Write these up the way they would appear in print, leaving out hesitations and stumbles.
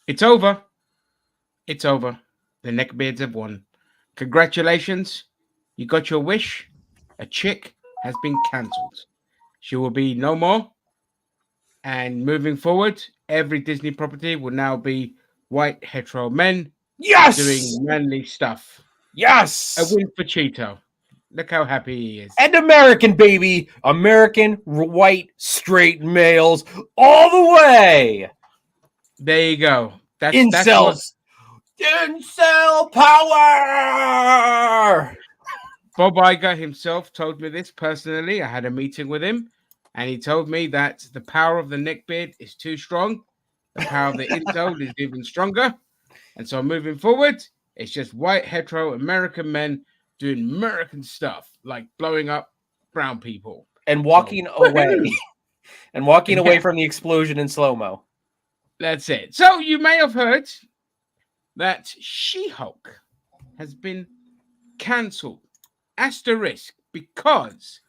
It's over. It's over. The neckbeards have won. Congratulations. You got your wish. A chick has been cancelled. She will be no more. And moving forward, every Disney property will now be white hetero men Yes! doing manly stuff. A Yes! win for Cheeto. Look how happy he is. And American, baby! American, white, straight males all the way! There you go. That's what Incels! Incel power! Bob Iger himself told me this personally. I had a meeting with him, and he told me that the power of the neckbeard is too strong. The power of the incel is even stronger. And so moving forward, it's just white hetero American men doing American stuff, like blowing up brown people. And walking away. And walking away Yeah, from the explosion in slow-mo. that's it. So you may have heard that She-Hulk has been cancelled. Asterisk, because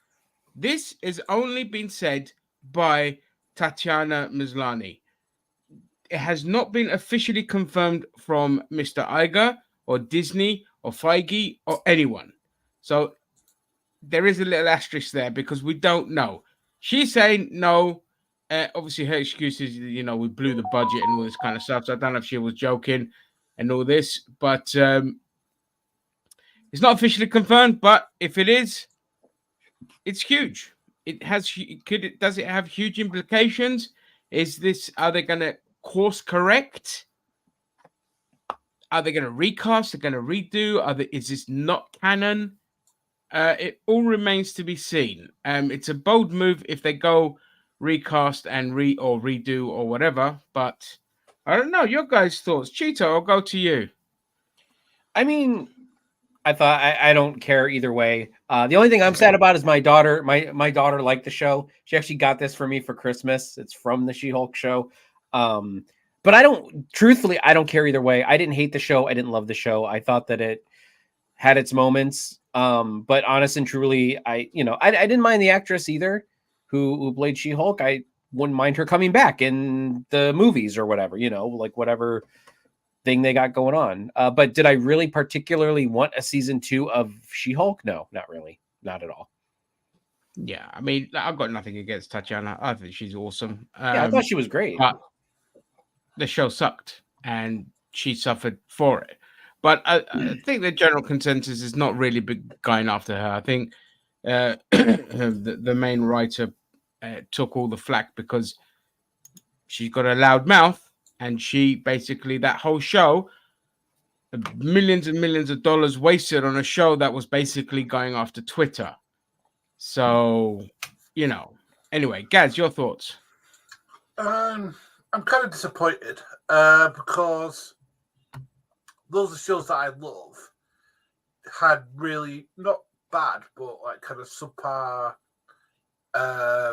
this has only been said by Tatiana Maslany. It has not been officially confirmed from Mr. Iger or Disney or Feige or anyone. So there is a little asterisk there because we don't know. She's saying no. Obviously, her excuse is, we blew the budget and all this kind of stuff. So I don't know if she was joking and all this, but it's not officially confirmed. But if it is, it's huge. Does it have huge implications? Are they going to course correct? Are they going to recast? They're going to redo? Is this not canon? It all remains to be seen. It's a bold move if they go recast and redo or whatever. But I don't know. Your guys' thoughts, Cheeto. I'll go to you. I mean, I don't care either way. The only thing I'm sad about is my daughter. My daughter liked the show. She actually got this for me for Christmas. It's from the She-Hulk show. But I don't care either way. I didn't hate the show. I didn't love the show. I thought that it had its moments. But honest and truly, I didn't mind the actress either who played She-Hulk. I wouldn't mind her coming back in the movies or whatever, like whatever thing they got going on. But did I really particularly want a season 2 of She-Hulk? No, not really. Not at all. Yeah, I mean, I've got nothing against Tatiana. I think she's awesome. I thought she was great. But the show sucked, and she suffered for it. But I think the general consensus is not really going after her. I think the main writer took all the flack because she's got a loud mouth, and she basically, that whole show, millions and millions of dollars wasted on a show that was basically going after Twitter. So, anyway, Gaz, your thoughts? I'm kind of disappointed because those are shows that I love had really not bad, but like kind of subpar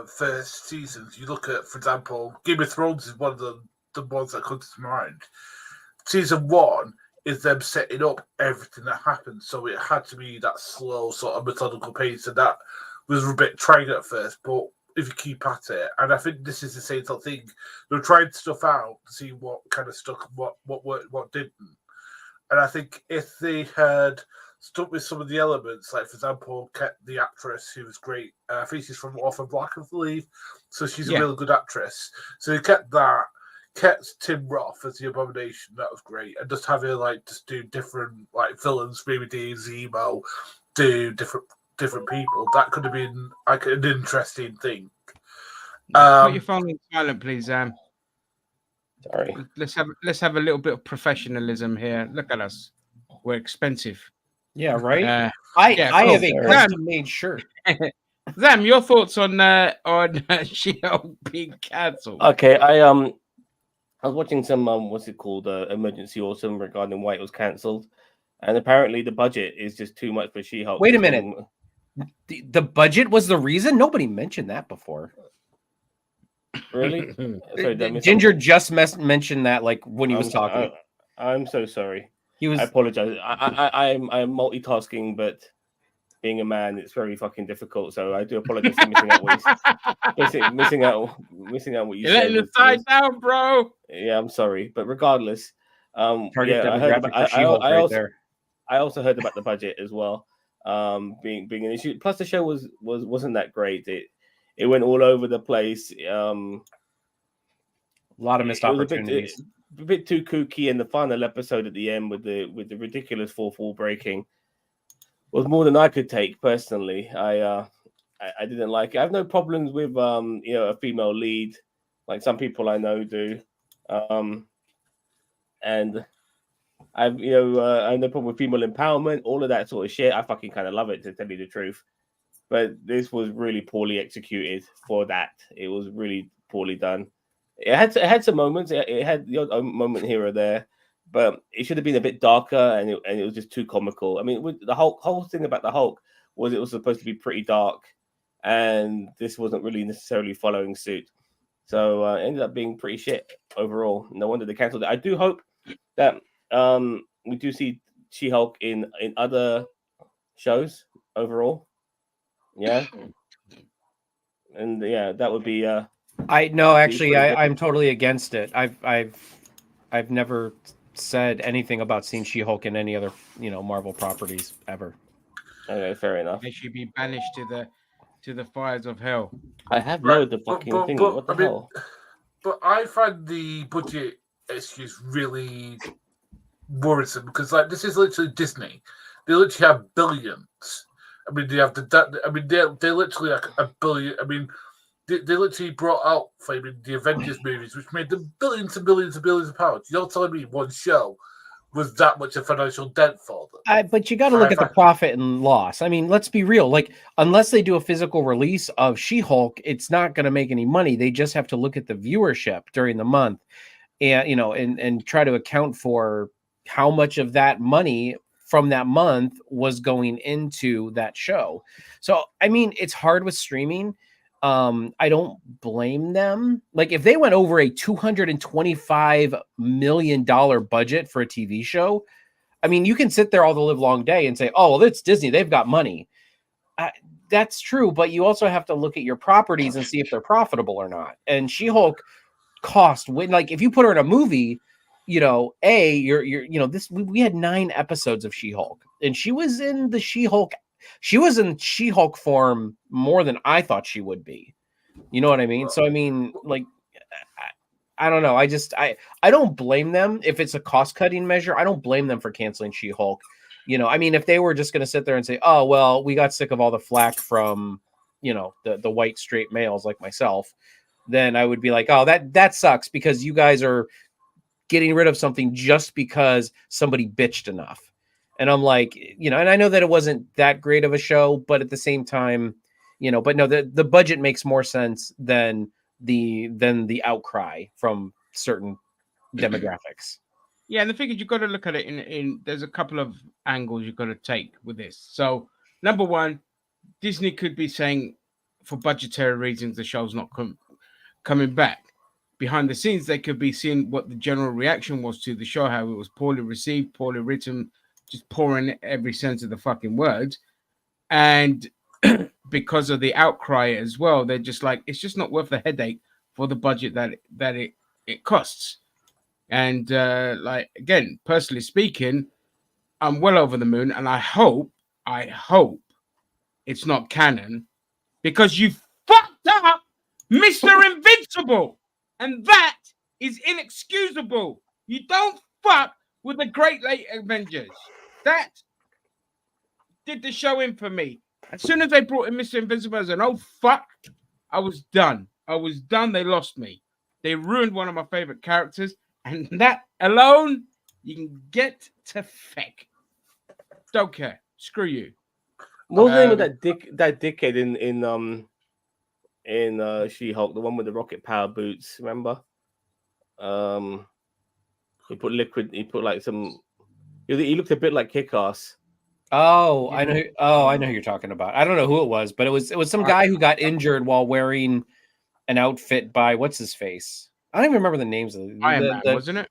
first seasons. You look at, for example, Game of Thrones is one of the ones that comes to mind. Season 1 is them setting up everything that happens, so it had to be that slow sort of methodical pace, and that was a bit trying at first, but if you keep at it, and I think this is the same sort of thing, they're trying stuff out to see what kind of stuck, what worked, what didn't. And I think if they had stuck with some of the elements, like for example, kept the actress who was great, I think she's from Orphan Black, I believe, so she's a really good actress. So they kept that, kept Tim Roth as the Abomination, that was great, and just having just do different villains, maybe do Zemo, do different people. That could have been an interesting thing. Put your phone on silent, please, Sam. Sorry. Let's have a little bit of professionalism here. Look at us. We're expensive. Yeah, right. I have a custom-made shirt. Zam, your thoughts on She-Hulk being cancelled? Okay, I was watching some what's it called, Emergency Awesome regarding why it was cancelled, and apparently the budget is just too much for She-Hulk. Wait a minute. The budget was the reason? Nobody mentioned that before. Really? Sorry, Ginger just mentioned that when he was talking. I'm so sorry. I apologize. I'm multitasking, but being a man, it's very fucking difficult. So I do apologize for missing out what you said. You're letting the side down, bro. Yeah, I'm sorry, but regardless, Target yeah, I heard demographic about. for She-Hulk right there. I also heard about the budget as well, being an issue. Plus, the show wasn't that great. It went all over the place. A lot of missed It was opportunities. a bit too kooky, and the final episode at the end with the ridiculous fourth wall breaking was more than I could take personally. I didn't like it. I have no problems with a female lead, like some people I know do, and I have no problem with female empowerment, all of that sort of shit. I fucking kind of love it, to tell you the truth. But this was really poorly executed for that. It was really poorly done. It had some moments. It had the odd moment here or there, but it should have been a bit darker, and it was just too comical. I mean, with the whole thing about the Hulk was it was supposed to be pretty dark, and this wasn't really necessarily following suit. So it ended up being pretty shit overall. No wonder they cancelled it. I do hope that we do see She-Hulk in other shows overall. Yeah, and yeah, that would be. I'm totally against it. I've never said anything about seeing She-Hulk in any other Marvel properties ever. Okay, fair enough. They should be banished to the fires of hell. I have loads of fucking things. What the hell? But I find the budget excuse really worrisome because, like, this is literally Disney. They literally have billions. I mean, they have they literally like a billion. I mean, they literally brought out the Avengers movies, which made them billions and billions and billions of pounds. You're telling me one show was that much a financial dent for them? But you got to look at the profit and loss. I mean, let's be real. Like, unless they do a physical release of She-Hulk, it's not going to make any money. They just have to look at the viewership during the month, and and try to account for how much of that money from that month was going into that show. So, I mean, it's hard with streaming. I don't blame them. Like, if they went over a $225 million budget for a TV show, I mean, you can sit there all the live long day and say, oh, well, it's Disney. They've got money. That's true. But you also have to look at your properties and see if they're profitable or not. And She-Hulk cost, like, if you put her in a movie, we had 9 episodes of She-Hulk, and she was in the She-Hulk. She was in She-Hulk form more than I thought she would be. You know what I mean? So, I mean, like, I don't know. I don't blame them if it's a cost-cutting measure. I don't blame them for canceling She-Hulk. I mean, if they were just going to sit there and say, oh, well, we got sick of all the flack from, the white straight males like myself, then I would be like, oh, that sucks because you guys are getting rid of something just because somebody bitched enough. And I'm like, and I know that it wasn't that great of a show, but at the same time, but no, the budget makes more sense than the outcry from certain demographics. Yeah, and the thing is, you've got to look at it in there's a couple of angles you've got to take with this. So, number one, Disney could be saying, for budgetary reasons, the show's not coming back. Behind the scenes, they could be seeing what the general reaction was to the show, how it was poorly received, poorly written, just pouring every sense of the fucking word. And because of the outcry as well, they're just like, it's just not worth the headache for the budget that it costs. And like, again, personally speaking, I'm well over the moon, and I hope it's not canon, because you fucked up Mr. Invincible, and that is inexcusable. You don't fuck with the Great Late Avengers. That did the show in for me. As soon as they brought in Mr. Invincible as an old fuck, I was done. They lost me. They ruined one of my favorite characters, and that alone, you can get to feck. Don't care. Screw you. What was the name of that dickhead in She-Hulk, the one with the rocket power boots? Remember? He put liquid. He put like some. He looked a bit like Kick-Ass. Oh, I know. Oh, I know who you're talking about. I don't know who it was, but it was some guy who got injured while wearing an outfit by what's his face. I don't even remember the names of Iron Man, wasn't it?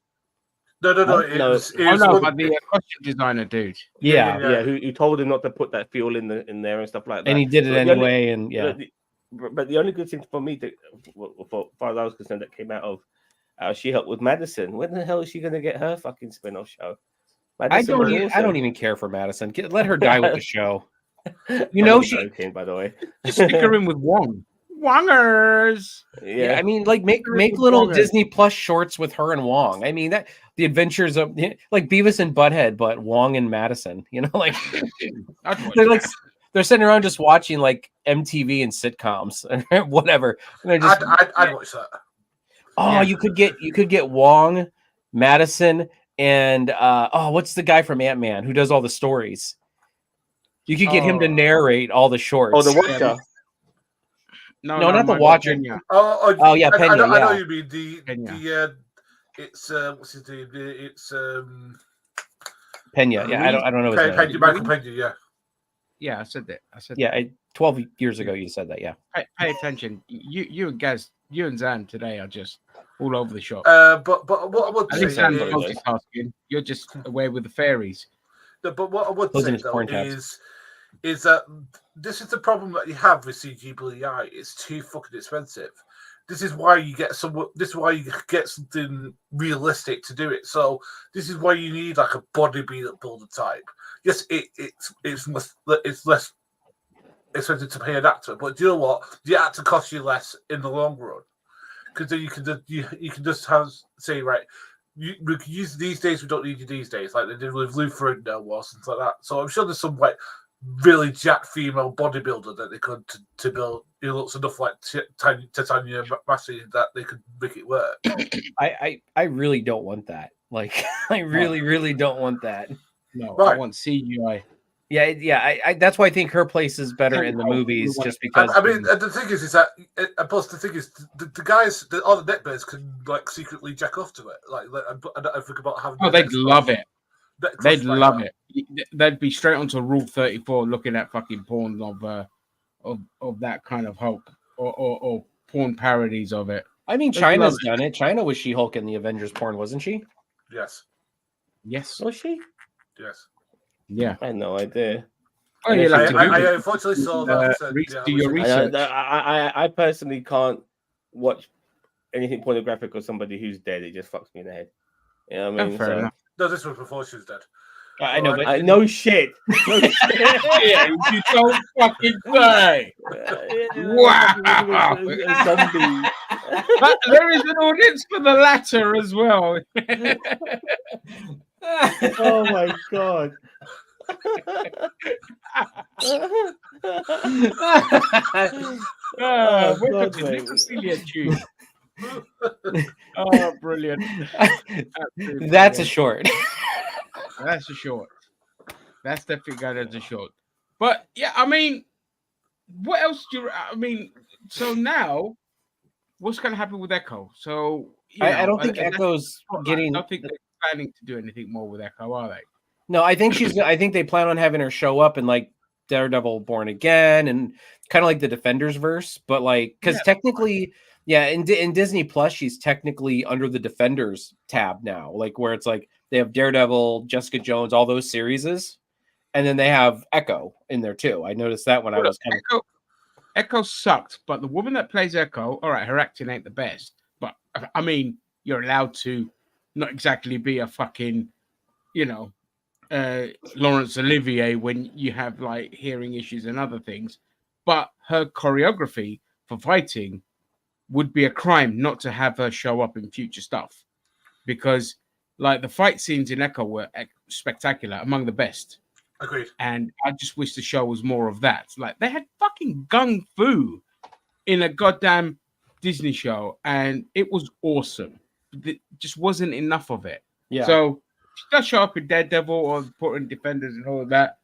No. But the costume designer dude. Yeah. Who told him not to put that fuel in there and stuff like that. And he did it anyway. But the only good thing for me, as far as I was concerned, that came out of She-Hulk with Madison. When the hell is she gonna get her fucking spin-off show? Madison was I awesome. don't even care for Madison. Let her die with the show. You I'm know joking, by the way. Just stick her in with Wong. Wongers. Yeah, I mean, like make With little Wongers. Disney Plus shorts with her and Wong. I mean, that the adventures of like Beavis and Butthead, but Wong and Madison. You know, like I'd watch they're like that. they're sitting around just watching like MTV and sitcoms and whatever. And they're just I'd watch that. oh, you could get Wong, Madison, and what's the guy from Ant-Man who does all the stories? You could get him to narrate all the shorts. Oh, the Watcher. No, not the Michael Watcher. Pena. Oh, yeah, Pena, I know yeah. you mean the it's what's his name? It's Pena. Yeah, I don't know his name. Michael Pena. Yeah. Yeah, I said that. Yeah, 12 years ago you said that. Yeah. Pay attention. You and Gaz, you and Zan today are just all over the shop. But what I would I say think Zan's is, multitasking. You're just away with the fairies. no, but what I would Those in say his though porn tabs. is that this is the problem that you have with CG Blue Eye. It's too fucking expensive. This is why you get something realistic to do it. So this is why you need like a bodybuilder type. Yes, it's less expensive to pay an actor, but do you know what? The actor costs you less in the long run because then you can just say right. We can use these days. We don't need you these days, like they did with Lou Ferrigno or something like that. So I'm sure there's some like really jacked female bodybuilder that they could to build. Who looks enough like Titania Massey that they could make it work. I really don't want that. Like, I really don't want that. No, Right. I want CGI. Yeah. I that's why I think her place is better in the movies, just because. I mean, and the thing is that, plus the thing is, the guys, all the neckbeards can like secretly jack off to it. Like I don't think about having. Oh, they'd love it. They'd like love that. it. They'd be straight onto Rule 34 looking at fucking porn of that kind of Hulk or porn parodies of it. I mean, They'd China's love it. done it. China was She-Hulk in the Avengers porn, wasn't she? Yes. Yes. Was she? Yes. Yeah. I had no idea. Oh, you'll have to I Google it. unfortunately saw that. Do your research. I personally can't watch anything pornographic or somebody who's dead. It just fucks me in the head. You know what I mean? Fair enough. No, this was before she was dead. I know, but I no shit. No shit. Yeah, you don't fucking say. Wow. Zombie. But there is an audience for the latter as well. Oh my god. Oh, where God, could mate. this Cecilia tune? Oh, brilliant. Absolutely that's a brilliant. short. That's a short. That's definitely going as a short. But yeah, I mean, what else do you? I mean, so now, what's going to happen with Echo? So I don't think that's Echo's not- getting. I don't think they're planning to do anything more with Echo, are they? No, I think I think they plan on having her show up in like Daredevil Born Again and kind of like the Defenders verse, but like because technically, yeah, in Disney Plus, she's technically under the Defenders tab now, like where it's like they have Daredevil, Jessica Jones, all those series, and then they have Echo in there too. I noticed that when I was kind of. Echo sucked, but the woman that plays Echo, all right, her acting ain't the best, but I mean, you're allowed to not exactly be a fucking, Laurence Olivier when you have like hearing issues and other things, but her choreography for fighting would be a crime not to have her show up in future stuff, because like the fight scenes in Echo were spectacular, among the best. Agreed. And I just wish the show was more of that. Like they had fucking gung fu in a goddamn Disney show, and it was awesome. It just wasn't enough of it. Yeah. So she does show up in Daredevil or put in Defenders and all of that.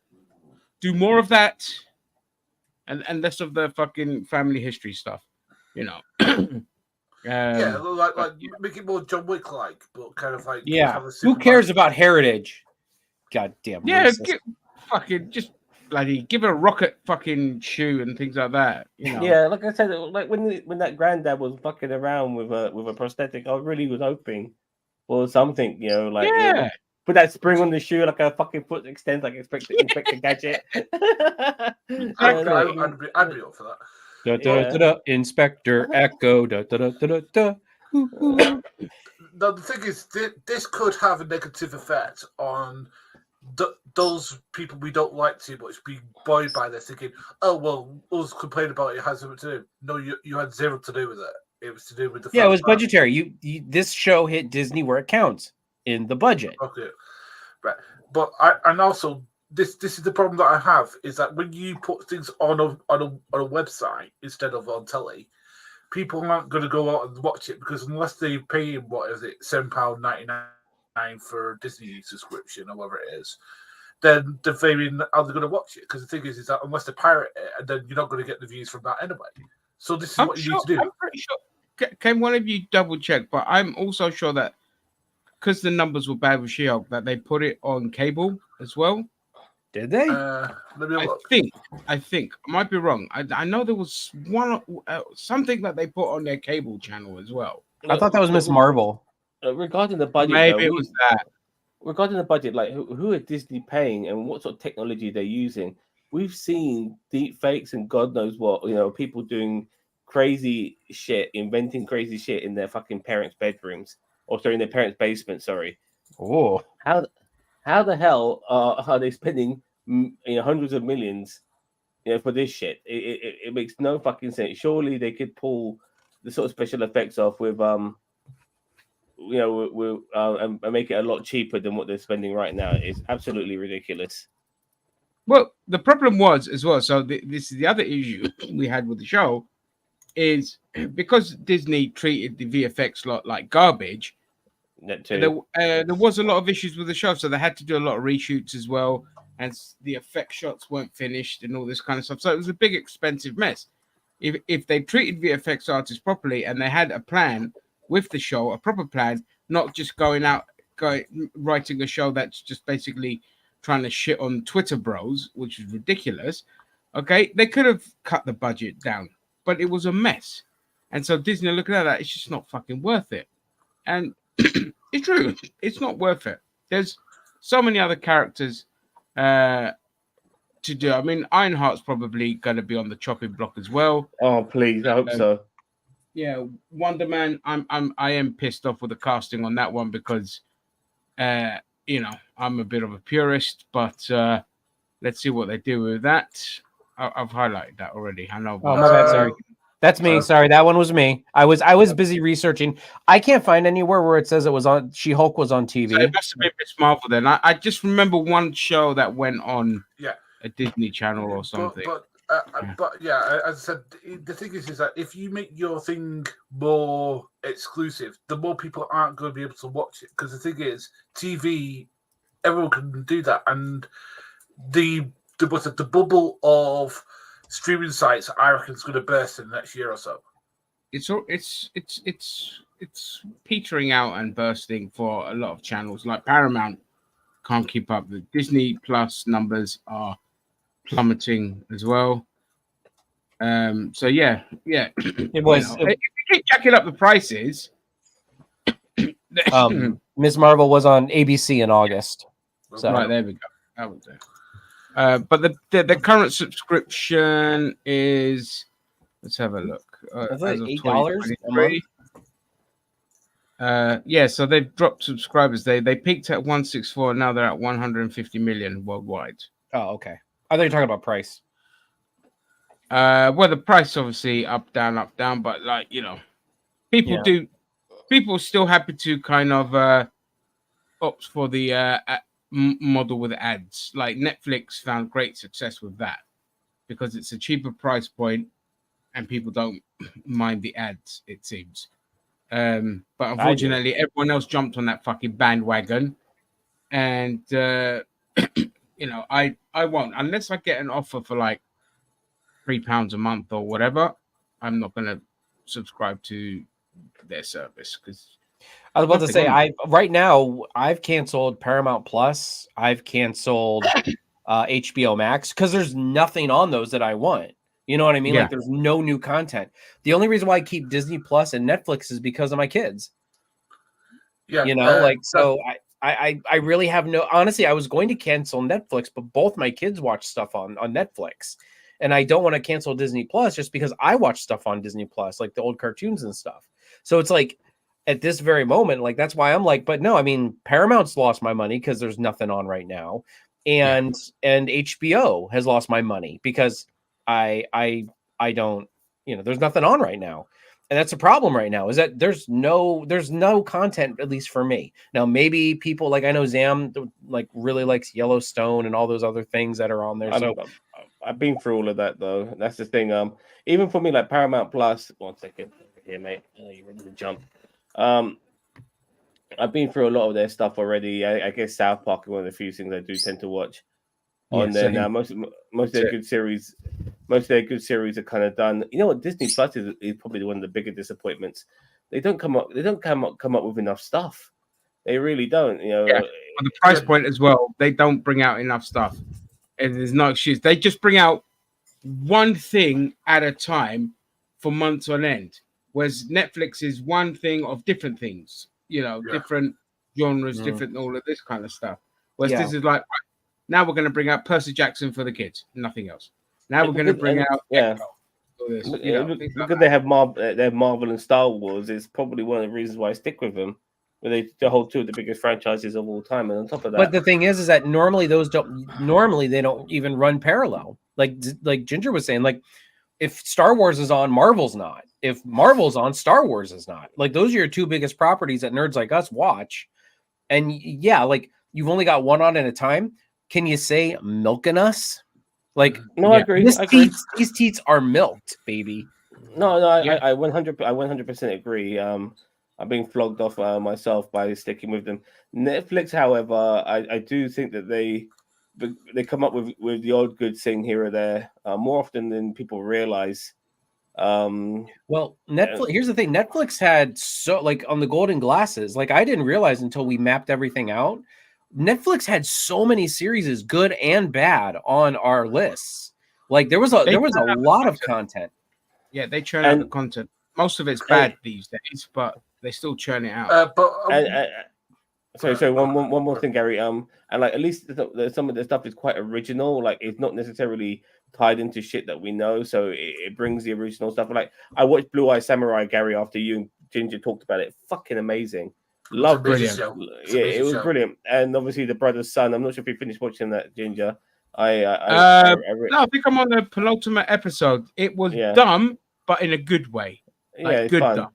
Do more of that, and less of the fucking family history stuff. Yeah, like make it more John Wick like, but kind of like Yeah. Who cares about heritage? God damn. Yeah, racist. fucking just bloody give her a rocket fucking shoe and things like that. Yeah, like I said, like when that granddad was fucking around with a prosthetic, I really was hoping for something, Yeah. put that spring on the shoe like a fucking foot extends, like Inspector Gadget. I'd be up for that. Da, da, da, da, Inspector Echo. Da, da, da, da, da, da. The thing is, this could have a negative effect on those people we don't like too much being buoyed by this, thinking, "Oh well, us complain about it has something to do." No, you had zero to do with it. It was to do with the Yeah, it was fact budgetary. You this show hit Disney where it counts in the budget. Okay, right. But and also this is the problem that I have is that when you put things on a website instead of on telly, people aren't going to go out and watch it because unless they pay what is it £7.99 for Disney subscription or whatever it is, then they're figuring how they're going to watch it. Because the thing is that unless they pirate it, and then you're not going to get the views from that anyway. So this is what you need to do. I'm pretty sure. Can one of you double check? But I'm also sure that because the numbers were bad with She-Hulk, that they put it on cable as well. Did they? Let me look. I think I might be wrong. I know there was one something that they put on their cable channel as well. I thought that was Miss Marvel. Regarding the budget, Maybe it was that. Regarding the budget, like who are Disney paying and what sort of technology they're using? We've seen deep fakes and God knows what, people doing crazy shit, inventing crazy shit in their fucking parents' bedrooms, or sorry, in their parents' basement. Sorry. Oh, how the hell are they spending hundreds of millions, for this shit? It makes no fucking sense. Surely they could pull the sort of special effects off with and make it a lot cheaper than what they're spending right now. It's absolutely ridiculous. Well, the problem was as well. So this is the other issue we had with the show, is because Disney treated the VFX lot like garbage. That too. There was a lot of issues with the show, so they had to do a lot of reshoots as well, and the effect shots weren't finished and all this kind of stuff. So it was a big, expensive mess. If they treated VFX artists properly and they had a plan with the show, a proper plan, not just writing a show that's just basically trying to shit on Twitter bros, which is ridiculous. Okay, they could have cut the budget down, but it was a mess. And so Disney looking at that, it's just not fucking worth it. And it's true, it's not worth it. There's so many other characters to do. I mean, Ironheart's probably going to be on the chopping block as well. Oh, please, I hope so. Yeah, Wonder Man. I am pissed off with the casting on that one because, I'm a bit of a purist, but let's see what they do with that. I've highlighted that already. I know. Oh, my bad. Sorry, that's me. Sorry, that one was me. I was busy researching. I can't find anywhere where it says it was on. She-Hulk was on TV. So it must have been Miss Marvel then. I just remember one show that went on a Disney Channel or something. But yeah, as I said, the thing is that if you make your thing more exclusive, the more people aren't going to be able to watch it. Because the thing is, TV, everyone can do that, and the bubble of streaming sites, I reckon, is going to burst in the next year or so. It's petering out and bursting for a lot of channels. Like Paramount can't keep up. The Disney Plus numbers are plummeting as well. So yeah, It was. If you keep jacking up the prices. Miss Marvel was on ABC in August. So right, there we go. That was it. But the current subscription is, let's have a look. It's like $8 a month. Yeah, so they've dropped subscribers. They peaked at 164, now they're at 150 million worldwide. Oh, okay. I thought you were talking about price. Well, the price obviously up, down, but like, people still happy to kind of opt for the model with ads. Like Netflix found great success with that because it's a cheaper price point and people don't mind the ads, it seems. But unfortunately, everyone else jumped on that fucking bandwagon, and I won't, unless I get an offer for like £3 a month or whatever. I'm not gonna subscribe to their service because I was about to say I've canceled Paramount Plus. I've canceled HBO Max because there's nothing on those that I want. You know what I mean? Yeah. Like there's no new content. The only reason why I keep Disney Plus and Netflix is because of my kids. Yeah, so I really have no. Honestly, I was going to cancel Netflix, but both my kids watch stuff on Netflix, and I don't want to cancel Disney Plus just because I watch stuff on Disney Plus, like the old cartoons and stuff. So it's like at this very moment. Like, that's why I'm like, but no, I mean, Paramount's lost my money because there's nothing on right now. And HBO has lost my money because I don't, there's nothing on right now. And that's a problem right now, is that there's no content, at least for me. Now, maybe people like, I know Zam like really likes Yellowstone and all those other things that are on there. So I've been through all of that though. That's the thing. Even for me, like Paramount Plus. 1 second here, mate. You're ready to jump. I've been through a lot of their stuff already. I guess South Park is one of the few things I do tend to watch on there now. Most of their good series. Most of their good series are kind of done. You know what? Disney Plus is probably one of the bigger disappointments. They don't come up with enough stuff. They really don't. On the price point as well, they don't bring out enough stuff. And there's no excuse. They just bring out one thing at a time for months on end. Whereas Netflix is one thing of different things. Different genres, different all of this kind of stuff. Whereas this is like, right, now we're going to bring out Percy Jackson for the kids, nothing else. Now we're going to bring out because they have Marvel and Star Wars. It's probably one of the reasons why I stick with them. Where they hold two of the biggest franchises of all time, and on top of that, but the thing is that normally they don't even run parallel. Like Ginger was saying, like if Star Wars is on, Marvel's not. If Marvel's on, Star Wars is not. Like those are your two biggest properties that nerds like us watch. And yeah, like you've only got one on at a time. Can you say milking us? Like, no, I agree. These teats are milked, baby. No, I 100% agree. I've been flogged off myself by sticking with them. Netflix, however, I do think that they come up with the odd good thing here or there more often than people realize. Well, Netflix. Here's the thing: Netflix had on the Golden Glasses. Like I didn't realize until we mapped everything out. Netflix had so many series, good and bad, on our lists. Like there was a lot of content. Yeah, they churn out the content. Most of it's bad these days, but they still churn it out. So one more thing, Gary. And like at least some of the stuff is quite original. Like it's not necessarily tied into shit that we know. So it brings the original stuff. Like I watched Blue Eye Samurai, Gary, after you and Ginger talked about it. Fucking amazing. Love brilliant. It was brilliant. And obviously the brother's son. I'm not sure if you finished watching that, Ginger. No, I think I'm on the penultimate episode. It was dumb, but in a good way. It's good fun. Dumb.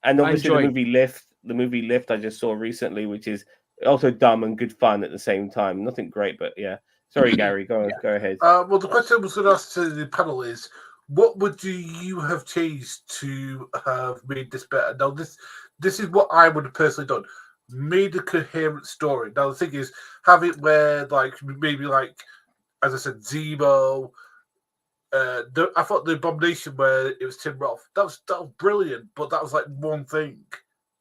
And obviously the movie Lift I just saw recently, which is also dumb and good fun at the same time. Nothing great, but yeah. Sorry, Gary, go ahead. Well, the question I was going to ask to the panel is, what would you have changed to have made this better? Now, this is what I would have personally done. Made a coherent story. Now, the thing is, have it where, maybe as I said, Zemo. I thought the Abomination where it was Tim Roth. That was brilliant, but that was like one thing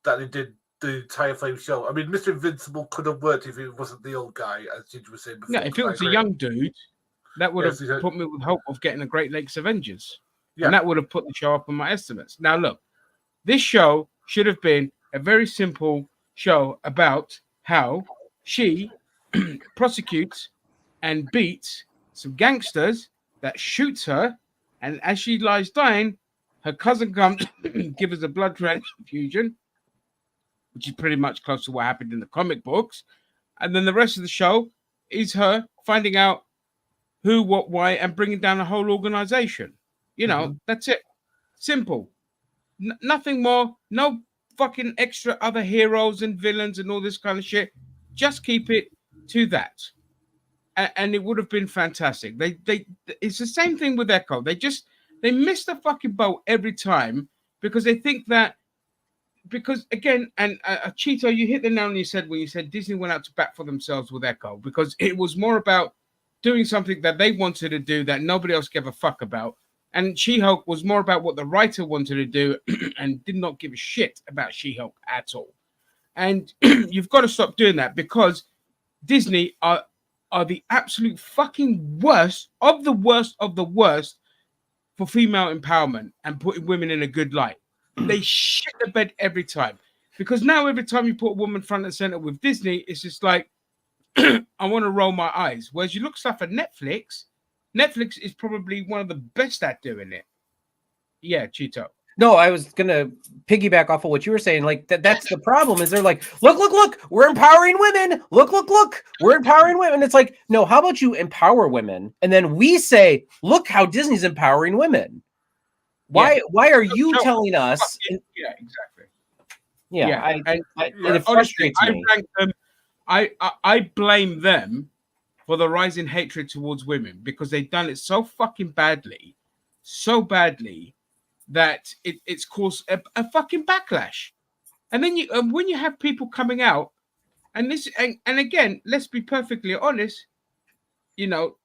that they did the entire Flame show. I mean, Mr. Invincible could have worked if it wasn't the old guy, as Ginger was saying before. Yeah, if it was a young dude, that would have put me with hope of getting a Great Lakes Avengers. Yeah. And that would have put the show up on my estimates. Now, look, this show should have been a very simple show about how she prosecutes and beats some gangsters that shoots her, and as she lies dying, her cousin comes give us a blood transfusion, which is pretty much close to what happened in the comic books. And then the rest of the show is her finding out who, what, why, and bringing down a whole organization. That's it. Simple. Nothing more. No fucking extra other heroes and villains and all this kind of shit. Just keep it to that. And it would have been fantastic. It's the same thing with Echo. They miss the fucking boat every time because they think that, because again, and Cheeto, you hit the nail on your head when you said Disney went out to bat for themselves with Echo, because it was more about doing something that they wanted to do that nobody else gave a fuck about. And She-Hulk was more about what the writer wanted to do and did not give a shit about She-Hulk at all. And you've got to stop doing that, because Disney are the absolute fucking worst of the worst of the worst for female empowerment and putting women in a good light. They shit the bed every time, because now every time you put a woman front and center with Disney, it's just like, I want to roll my eyes. Whereas you look stuff at Netflix is probably one of the best at doing it. Yeah, Cheeto. No, I was gonna piggyback off of what you were saying. Like that's the problem. Is they're like, look, we're empowering women. Look, we're empowering women. It's like, no, how about you empower women, and then we say, look how Disney's empowering women. Why are you telling us? Yeah, exactly. Yeah, and it frustrates me. I rank them. I blame them for the rising hatred towards women because they've done it so fucking badly, that it's caused a fucking backlash. And then when you have people coming out, and again, let's be perfectly honest, you know,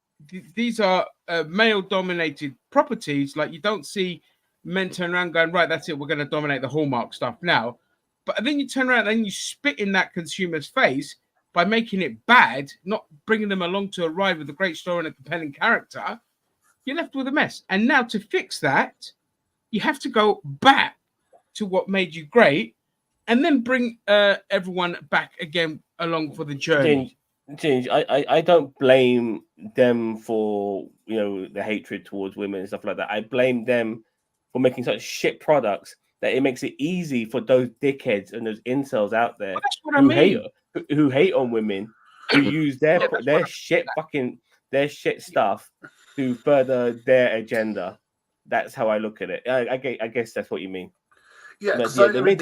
these are male-dominated properties. Like, you don't see men turn around going, right, that's it, we're going to dominate the Hallmark stuff now. But then you turn around and you spit in that consumer's face by making it bad, not bringing them along to arrive with a great story and a compelling character. You're left with a mess. And now to fix that, you have to go back to what made you great and then bring everyone back again along for the journey. Ginge, I don't blame them for, you know, the hatred towards women and stuff like that. I blame them for making such shit products that it makes it easy for those dickheads and those incels out there who hate on women, who use their shit stuff to further their agenda. That's how I look at it. I guess that's what you mean. Yeah, they made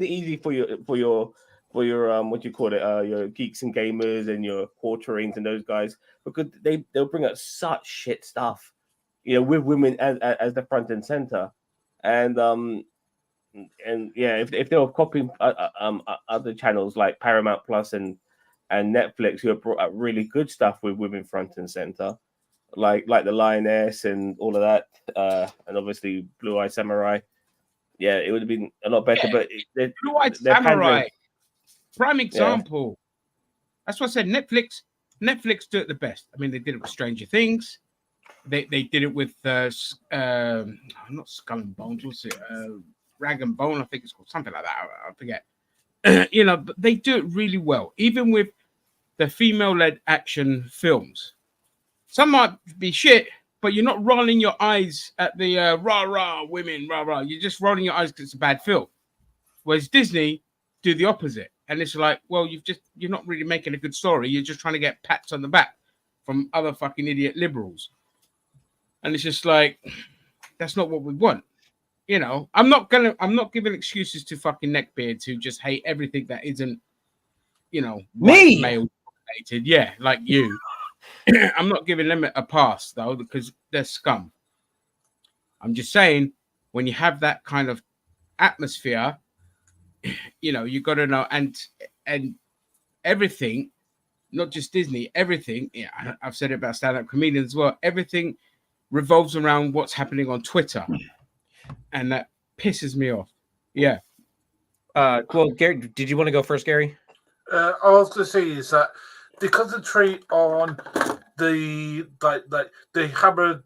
it easy for your what you call it, your geeks and gamers and your quarterings and those guys, because they'll bring up such shit stuff, you know, with women as the front and center, and yeah, if they were copying other channels like Paramount Plus and Netflix, who have brought up really good stuff with women front and center, like the Lioness and all of that, and obviously Blue Eye Samurai. Yeah, it would have been a lot better. But Blue Eye Samurai, prime example. That's what I said. Netflix do it the best. I mean, they did it with Stranger Things. They did it with not Skull and Bones. What's it? Rag and Bone, I think it's called, something like that. I forget. You know, but they do it really well, even with the female-led action films. Some might be shit, but you're not rolling your eyes at the rah women, rah. You're just rolling your eyes because it's a bad film. Whereas Disney do the opposite, and it's like, well, you're not really making a good story. You're just trying to get pats on the back from other fucking idiot liberals, and it's just like, that's not what we want. You know, I'm not giving excuses to fucking neckbeards who just hate everything that isn't, you know, me male dominated. Yeah, like you. I'm not giving them a pass though, because they're scum. I'm just saying, when you have that kind of atmosphere, you know, you got to know, and everything, not just Disney, everything. Yeah, I've said it about stand-up comedians as well. Everything revolves around what's happening on Twitter. And that pisses me off. Yeah. Well, Gary, did you want to go first, Gary? I was going to say is that they concentrate on the they hammer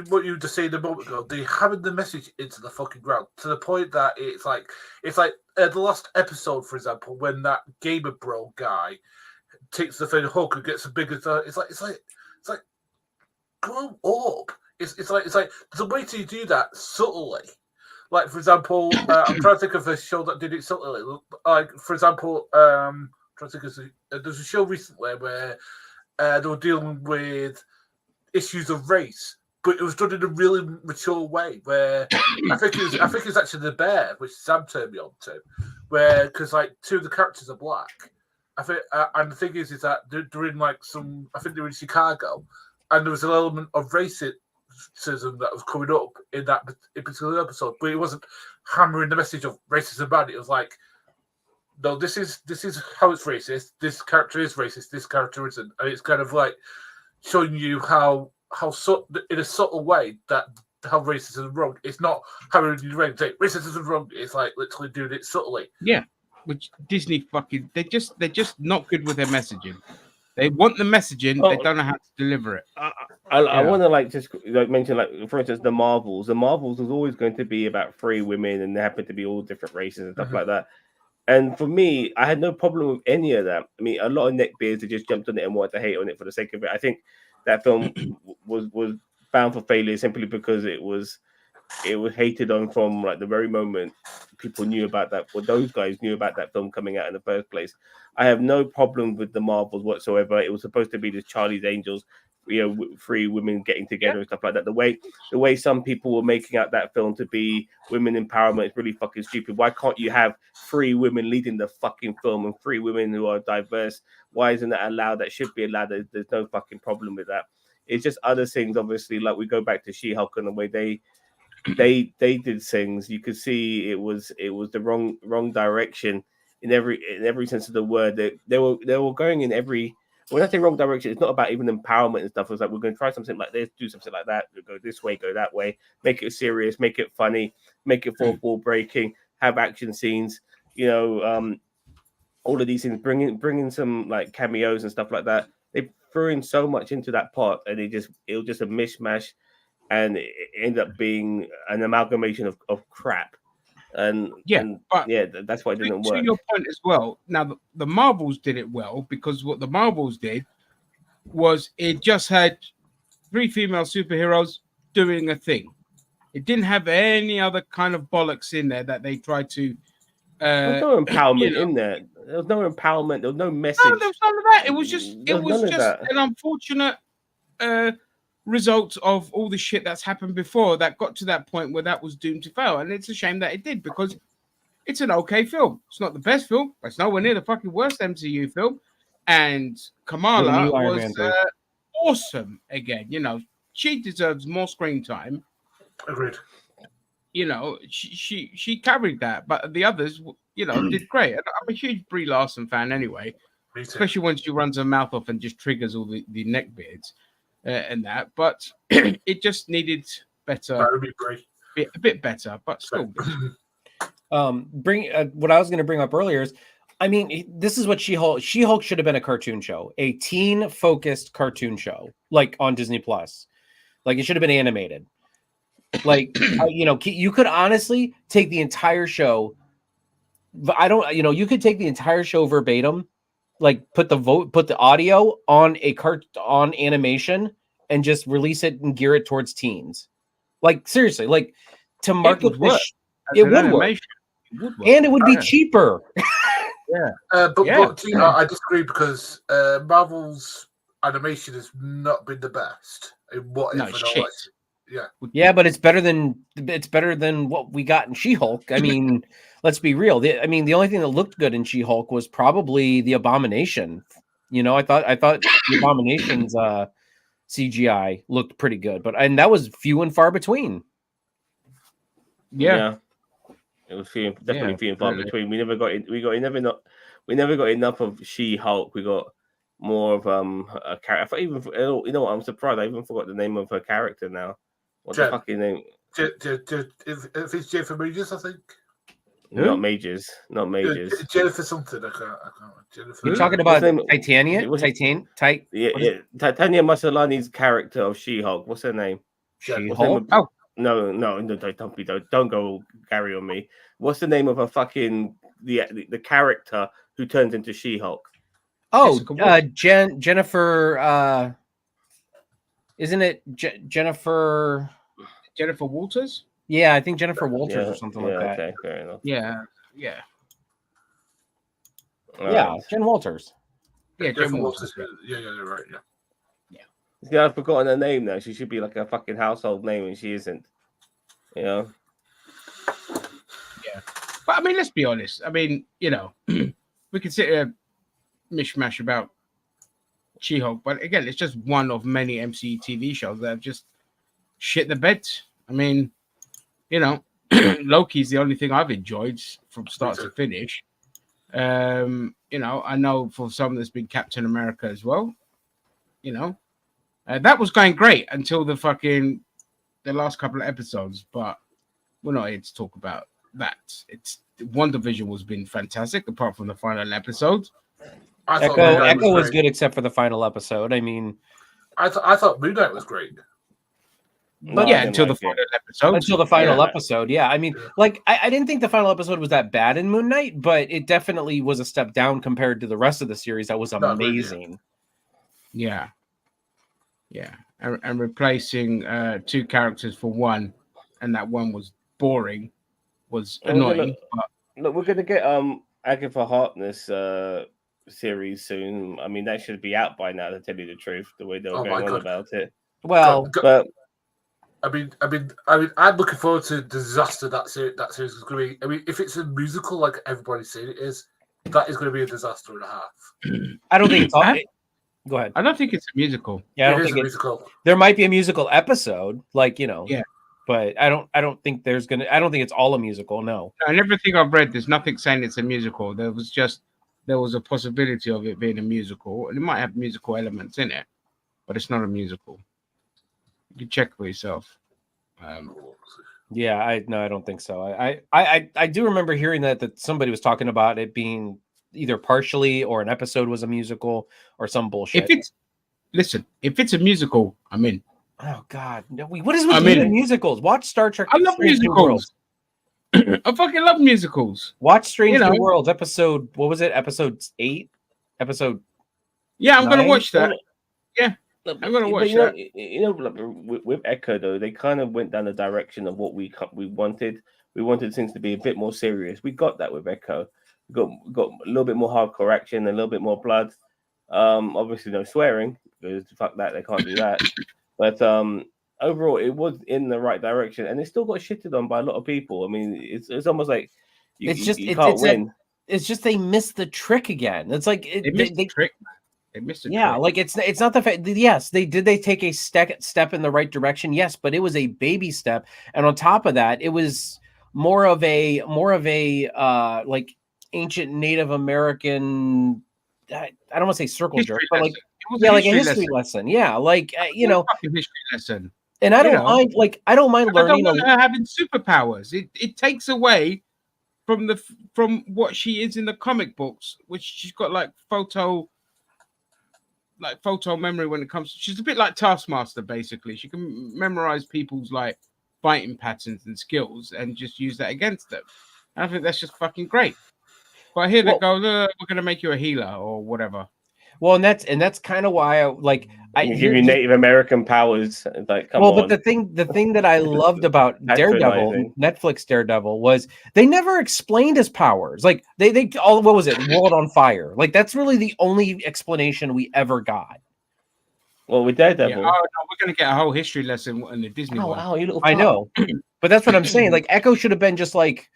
what you just said a moment ago. They hammered the message into the fucking ground to the point that it's like the last episode, for example, when that gamer bro guy takes the thing hook and gets a bigger. It's like grow up. It's like there's a way to do that subtly. Like, for example, I'm trying to think of a show that did it subtly. Like, for example, I'm trying to think of there's a show recently where they were dealing with issues of race, but it was done in a really mature way. Where I think it was actually The Bear, which Sam turned me on to, where because like two of the characters are black. I think, and the thing is that they're in like I think they're in Chicago, and there was an element of racism that was coming up in that particular episode, but it wasn't hammering the message of racism bad. It was like, no, this is how it's racist. This character is racist. This character isn't, and it's kind of like showing you how in a subtle way that how racism is wrong. It's not hammering you right. Racism is wrong. It's like literally doing it subtly. Yeah, which Disney fucking they're just not good with their messaging. They want the messaging, they don't know how to deliver it. I want to just mention, like, for instance, the Marvels. The Marvels was always going to be about 3 women, and they happen to be all different races and stuff like that. And for me, I had no problem with any of that. I mean, a lot of neckbeards that just jumped on it and wanted to hate on it for the sake of it. I think that film was bound for failure simply because it was it was hated on from like the very moment people knew about that. Well, those guys knew about that film coming out in the first place. I have no problem with the Marvels whatsoever. It was supposed to be this Charlie's Angels, three women getting together and stuff like that. The way some people were making out that film to be women empowerment is really fucking stupid. Why can't you have three women leading the fucking film and three women who are diverse? Why isn't that allowed? That should be allowed. There's no fucking problem with that. It's just other things, obviously, like we go back to She-Hulk and the way they did things. You could see it was the wrong direction in every sense of the word. They were going in every, when I say wrong direction, it's not about even empowerment and stuff. It's like, we're going to try something like this, do something like that, go this way, go that way, make it serious, make it funny, make it fourth wall breaking, have action scenes, all of these things, bringing some like cameos and stuff like that. They threw in so much into that pot, and it was just a mishmash, and it ended up being an amalgamation of crap. And that's why it didn't work. To your point as well. Now the Marvels did it well, because what the Marvels did was it just had three female superheroes doing a thing. It didn't have any other kind of bollocks in there that they tried to. There was no empowerment in there. There was no empowerment. There was no message. No, there was none of that. It was just an unfortunate result of all the shit that's happened before that got to that point where that was doomed to fail. And it's a shame that it did, because it's an okay film. It's not the best film, but it's nowhere near the fucking worst MCU film. And Kamala was awesome again. She deserves more screen time. Agreed. She carried that, but the others, did great. And I'm a huge Brie Larson fan anyway, especially when she runs her mouth off and just triggers all the neck beards and that. But it just needed better. That would be great. A bit better, but still good. What I was going to bring up earlier is, I mean, this is what She-Hulk should have been, a cartoon show, a teen-focused cartoon show, like on Disney Plus. Like, it should have been animated. Like, you could honestly take the entire show. You could take the entire show verbatim, like put the audio on on animation and just release it and gear it towards teens. Like, seriously, like, to market this, it would work. And it would be cheaper. But I disagree, because Marvel's animation has not been the best. Yeah, but it's better than what we got in She-Hulk. I mean, let's be real. The only thing that looked good in She-Hulk was probably the Abomination. I thought the Abomination's CGI looked pretty good, and that was few and far between. Yeah. It was definitely few and far between. We never got enough of She-Hulk. We got more of a character. I'm surprised. I even forgot the name of her character now. What's the fucking name? If it's Jennifer Majors, I think. Not Majors. Jennifer something. I can't. Jennifer. You're talking about Titania? Titania Maslany's character of She-Hulk. What's her name? She-Hulk? No, don't go Gary on me. What's the name of a fucking the character who turns into She-Hulk? Oh, Jennifer. Isn't it Jennifer Walters? Yeah, I think Jennifer Walters or something like that. Okay, fair enough. Yeah. Yeah, Jen Walters. Yeah, Jen Walters. Yeah, you're right. Yeah, I've forgotten her name now. She should be like a fucking household name, and she isn't. Yeah. But I mean, let's be honest. I mean, we can sit here mishmash about She-Hulk, but again, it's just one of many MCU TV shows that have just shit the bed. I mean, Loki's the only thing I've enjoyed from start to finish. I know for some there's been Captain America as well. That was going great until the last couple of episodes, but we're not here to talk about that. WandaVision has been fantastic, apart from the final episode. Echo was good except for the final episode. I mean, I thought Moon Knight was great. But until the final episode. Until the final episode, yeah. I mean, I didn't think the final episode was that bad in Moon Knight, but it definitely was a step down compared to the rest of the series. That was amazing. Yeah. And replacing two characters for one and that one was boring, was And annoying. But look, we're gonna get Agatha Harkness series soon. I mean, that should be out by now, to tell you the truth, the way they were Oh my going on God. about it. Well, But I'm looking forward to the disaster that series is going to be. I mean, if it's a musical like everybody's saying it is, that is going to be a disaster and a half. I don't think it's all. I- Go ahead. I don't think it's a musical. Yeah, I It don't is think a it. musical. There might be a musical episode, like Yeah. but I don't think there's gonna. I don't think it's all a musical. No. And everything I've read, there's nothing saying it's a musical. There was a possibility of it being a musical, and it might have musical elements in it, but it's not a musical. You can check for yourself. Yeah, I don't think so. I do remember hearing that somebody was talking about it being either partially or an episode was a musical or some bullshit. If it's a musical, I'm in. Oh God, no! What is with I you mean- and musicals? Watch Star Trek. I love Strange New musicals. Worlds. I fucking love musicals. Watch Strange You know. New Worlds episode. What was it? Episode 8. Episode. Yeah, I'm gonna 9? watch that. look, I'm gonna but watch like, with Echo though, they kind of went down the direction of what we wanted. We wanted things to be a bit more serious. We got that with Echo. We got a little bit more hardcore action, a little bit more blood. Obviously no swearing, because fuck that, they can't do that. But overall, it was in the right direction, and it still got shitted on by a lot of people. I mean, it's almost like you can't win. It's just they missed the trick again. It's like They missed the trick, man. They missed the yeah, trick. like it's not the fact. Yes, they take a step in the right direction. Yes, but it was a baby step, and on top of that, it was more of a like ancient Native American. I don't want to say circle History jerk, but like lesson. It was like a history lesson. Yeah, like It was a fucking history lesson. and I you don't know. mind. Like I don't mind I don't learning. want her having superpowers. It takes away from what she is in the comic books, which she's got like photo memory when it comes. She's a bit like Taskmaster, basically. She can memorize people's like fighting patterns and skills and just use that against them. And I think that's just fucking great. But I hear they go, we're gonna make you a healer or whatever. Well, and that's kind of why I You give you Native American powers. Like, come on. but the thing that I loved about Patronizing. Netflix Daredevil was they never explained his powers. Like they all what was it? World on fire. Like that's really the only explanation we ever got. Well, with Daredevil. Yeah, no, we're gonna get a whole history lesson in the Disney one. you little I fuck. know, but that's what I'm saying. Like Echo should have been just like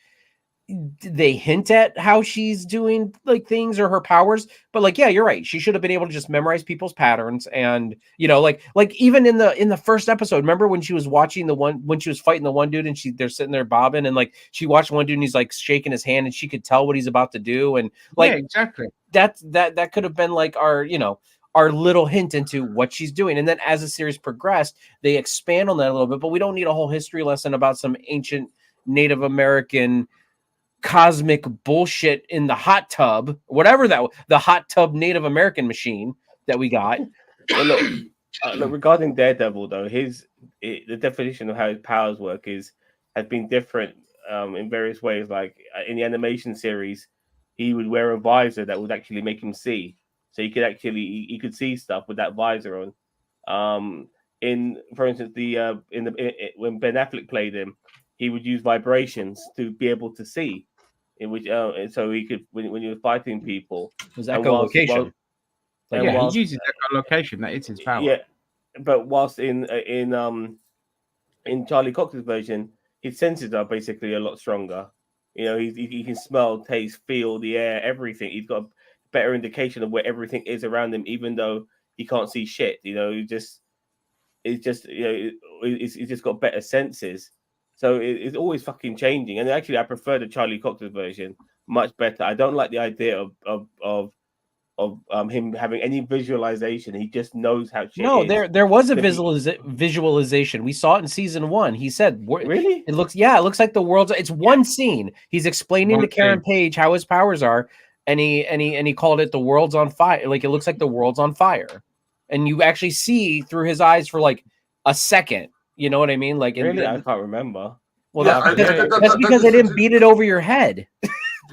they hint at how she's doing like things or her powers, but like yeah, you're right. She should have been able to just memorize people's patterns, and like even in the first episode, remember when she was watching when she was fighting the one dude and they're sitting there bobbing, and like she watched one dude and he's like shaking his hand and she could tell what he's about to do, and like yeah, exactly. that could have been like our little hint into what she's doing. And then as the series progressed, they expand on that a little bit, but we don't need a whole history lesson about some ancient Native American cosmic bullshit in the hot tub, whatever the hot tub Native American machine that we got. Well, look, regarding Daredevil though, the definition of how his powers work has been different in various ways. Like in the animation series, he would wear a visor that would actually make him see, so he could see stuff with that visor on. For instance, when Ben Affleck played him, he would use vibrations to be able to see. In which, and so he could when you were fighting people, It was echolocation. He uses echolocation. That is his power. Yeah, but whilst in Charlie Cox's version, his senses are basically a lot stronger. He can smell, taste, feel the air, everything. He's got a better indication of where everything is around him, even though he can't see shit. He's just got better senses. So it's always fucking changing. And actually, I prefer the Charlie Cox's version much better. I don't like the idea of him having any visualization. He just knows how shit is. There was a visualization. We saw it in season 1. He said, really? It looks like the world's. It's one scene. He's explaining to Karen Page how his powers are, and he called it the world's on fire. Like it looks like the world's on fire, and you actually see through his eyes for like a second. You know what I mean? Like really, I can't remember. Well, that's because they didn't beat it over your head.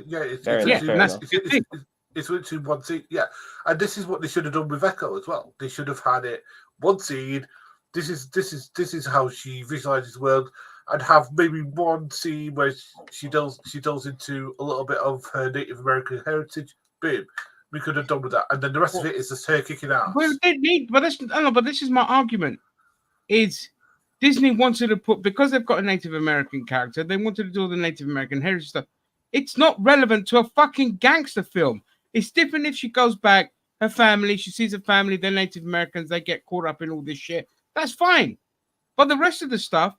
Yeah, it's literally one scene. Yeah, and this is what they should have done with Echo as well. They should have had it one scene. This is how she visualizes the world, and have maybe one scene where she delves into a little bit of her Native American heritage. Boom, we could have done with that, and then the rest of it is just her kicking ass. Well, they need, but this is my argument. Is Disney wanted to put, because they've got a Native American character, they wanted to do all the Native American heritage stuff. It's not relevant to a fucking gangster film. It's different if she goes back, her family, she sees her family, they're Native Americans, they get caught up in all this shit. That's fine. But the rest of the stuff,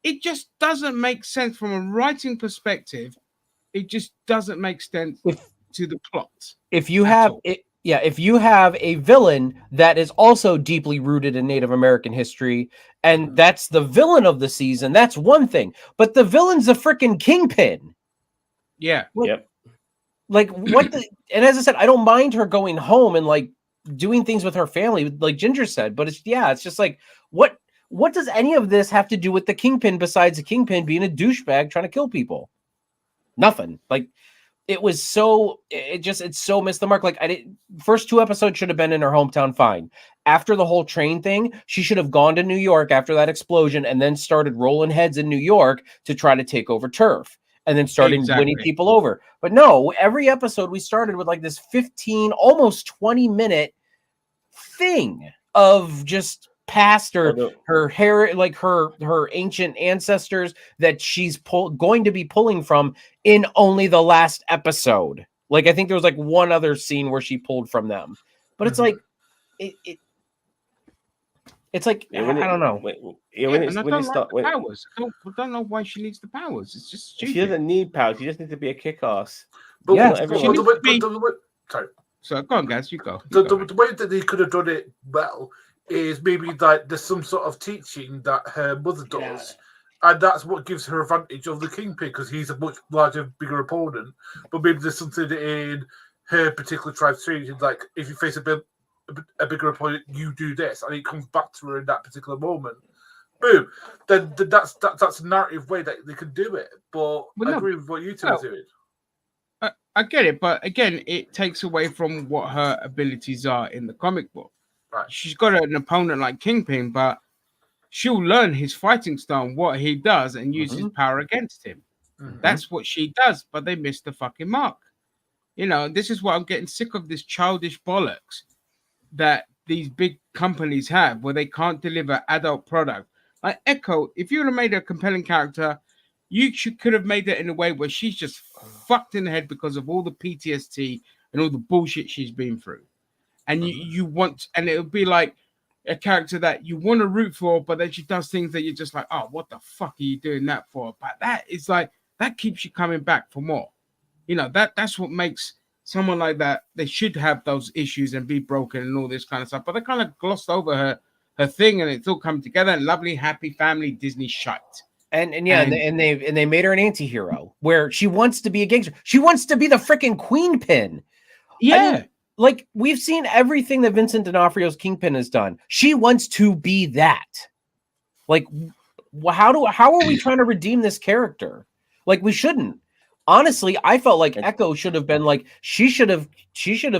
it just doesn't make sense from a writing perspective. It just doesn't make sense to the plot. If you have it, yeah, if you have a villain that is also deeply rooted in Native American history, and that's the villain of the season, that's one thing. But the villain's a freaking Kingpin. Yeah. Yep. Like what? And as I said, I don't mind her going home and like doing things with her family, like Ginger said. But it's just like what does any of this have to do with the Kingpin besides the Kingpin being a douchebag trying to kill people? Nothing. Like it's so missed the mark. Like first 2 episodes should have been in her hometown. Fine. After the whole train thing, she should have gone to New York after that explosion and then started rolling heads in New York to try to take over turf. And then starting winning people over. But no, every episode we started with like this 15, almost 20-minute thing of just past her hair, like her ancient ancestors that she's going to be pulling from in only the last episode. Like I think there was like one other scene where she pulled from them. But it's like it's like I don't know. Powers. I don't know why she needs the powers. It's just stupid. She doesn't need powers. She just needs to be a kick-ass. But yeah, sorry. So go on, guys. You go. The way that they could have done it well is maybe like there's some sort of teaching that her mother does, and that's what gives her advantage of the Kingpin because he's a much larger, bigger opponent. But maybe there's something in her particular tribe's training, like if you face a bigger opponent, you do this, and it comes back to her in that particular moment. Boom. Then that's a narrative way that they can do it. But I agree with what you two are doing. I get it, but again, it takes away from what her abilities are in the comic book. Right. She's got an opponent like Kingpin, but she'll learn his fighting style, what he does, and use his power against him. That's what she does, but they missed the fucking mark. You know, this is what I'm getting sick of, this childish bollocks that these big companies have where they can't deliver adult product. Like Echo, if you would have made a compelling character, could have made it in a way where she's just fucked in the head because of all the PTSD and all the bullshit she's been through. And you want, and it would be like a character that you want to root for, but then she does things that you're just like, oh, what the fuck are you doing that for? But that is like, that keeps you coming back for more. You know, that's what makes someone like that, they should have those issues and be broken and all this kind of stuff. But they kind of glossed over her thing, and it's all come together and lovely, happy family Disney shite. And they made her an anti-hero where she wants to be a gangster. She wants to be the freaking Queen Pin. Yeah. I mean, like we've seen everything that Vincent D'Onofrio's Kingpin has done. She wants to be that. Like, how are we trying to redeem this character? Like, we shouldn't. Honestly, I felt like Echo should have been like she should have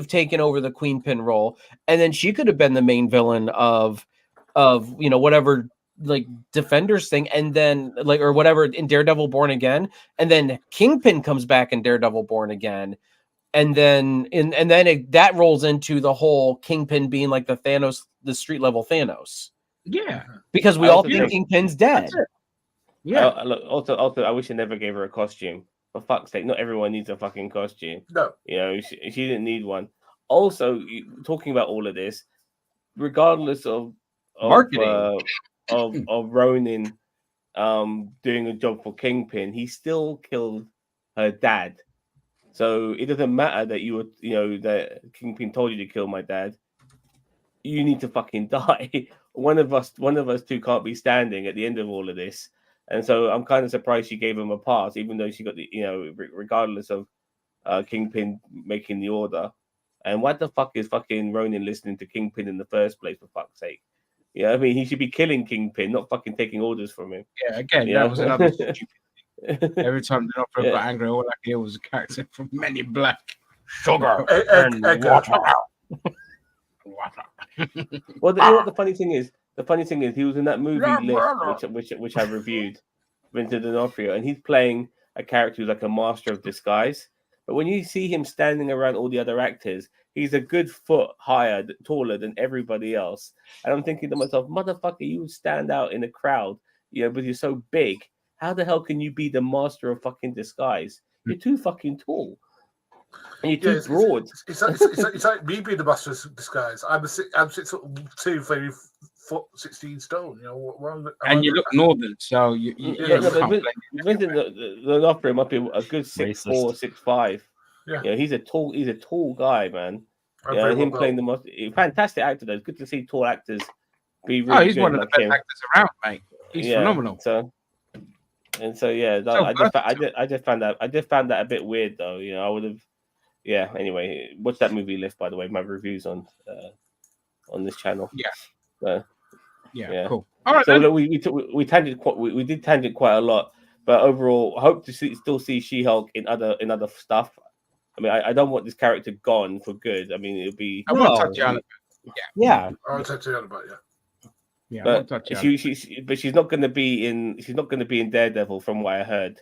taken over the Queen Pin role, and then she could have been the main villain of whatever like Defenders thing, and then like or whatever in Daredevil Born Again, and then Kingpin comes back in Daredevil Born Again, and then that rolls into the whole Kingpin being like the Thanos, the street level Thanos. Yeah, because we all think Kingpin's dead. Yeah. Also, I wish I never gave her a costume. For fuck's sake, not everyone needs a fucking costume. No. You know, she didn't need one. Also, talking about all of this, regardless of marketing of Ronin doing a job for Kingpin, he still killed her dad. So it doesn't matter that that Kingpin told you to kill my dad. You need to fucking die. One of us two can't be standing at the end of all of this. And so I'm kind of surprised she gave him a pass, even though she got regardless of Kingpin making the order. And what the fuck is fucking Ronin listening to Kingpin in the first place, for fuck's sake? Yeah, I mean, he should be killing Kingpin, not fucking taking orders from him. Yeah, again, that was another stupid thing. Every time the opera got angry, all I could hear was a character from Men in Black. Sugar and water. Well, the funny thing is, he was in that movie Lift, which I reviewed. Vincent D'Onofrio, and he's playing a character who's like a master of disguise. But when you see him standing around all the other actors, he's a good foot higher, taller than everybody else. And I'm thinking to myself, motherfucker, you would stand out in a crowd, but you're so big. How the hell can you be the master of fucking disguise? You're too fucking tall. And you're too broad. It's like me being the master of disguise. I'm 6'2", maybe 16 stone. And you look northern, so you Vincent D'Onofrio might be a good 6'4", 6'5". Yeah, he's a tall guy, man. Him playing the most fantastic actor. Though, it's good to see tall actors be really he's good one of like the best him. actors around, mate. He's phenomenal. I just found that a bit weird, though. I would have. Yeah. Anyway, watch that movie list, by the way. My reviews on this channel. Yeah. Cool. All right. So look, we did tangent quite a lot, but overall, I hope to still see She-Hulk in other stuff. I mean, I don't want this character gone for good. I mean, it'll be. I won't touch on it. Yeah. I'll touch on about Yeah, but she's not going to be in. She's not going to be in Daredevil, from what I heard.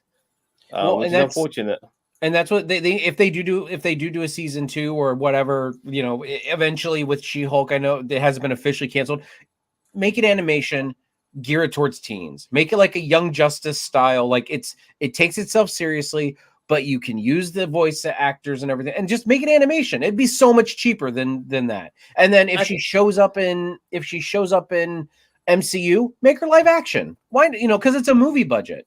Which is unfortunate. And that's what they if they do a season 2 or whatever, eventually with She-Hulk. I know it hasn't been officially canceled. Make it animation, gear it towards teens. Make it like a Young Justice style. Like it takes itself seriously, but you can use the voice actors and everything, and just make it animation. It'd be so much cheaper than that. And then if she shows up in MCU, make her live action. Why? Because it's a movie budget.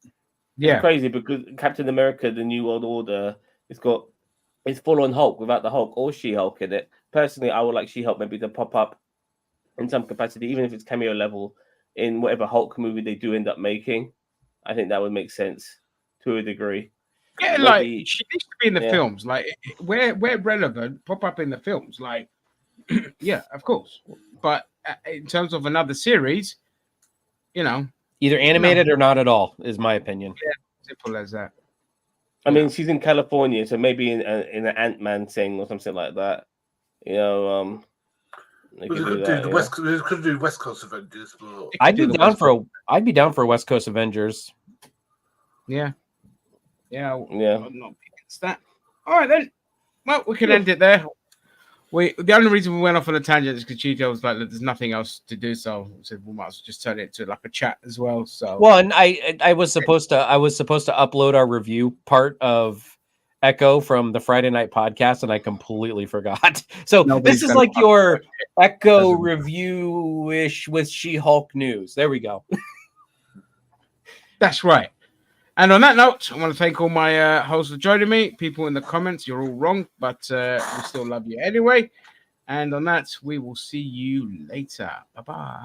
Yeah, it's crazy because Captain America: The New World Order, it's full on Hulk without the Hulk or She-Hulk in it. Personally, I would like She-Hulk maybe to pop up in some capacity, even if it's cameo level in whatever Hulk movie they do end up making. I think that would make sense to a degree. Yeah, like she needs to be in the films. Like where relevant, pop up in the films. Like, yeah, of course. But in terms of another series, either animated or not at all is my opinion. Yeah, simple as that. I mean, she's in California, so maybe in an Ant-Man thing or something like that. We could do West Coast Avengers. But I'd be down for a West Coast Avengers. Yeah. I'm not against that. All right then. Well, we can end it there. The only reason we went off on a tangent is because Cheeto was like, "There's nothing else to do," so we said we might as well just turn it into like a chat as well. So and I was supposed to upload our review part of Echo from the Friday night podcast, and I completely forgot. So this is like your Echo review-ish with She-Hulk news. There we go. That's right. And on that note, I want to thank all my hosts for joining me. People in the comments, you're all wrong, but we still love you anyway. And on that, we will see you later. Bye-bye.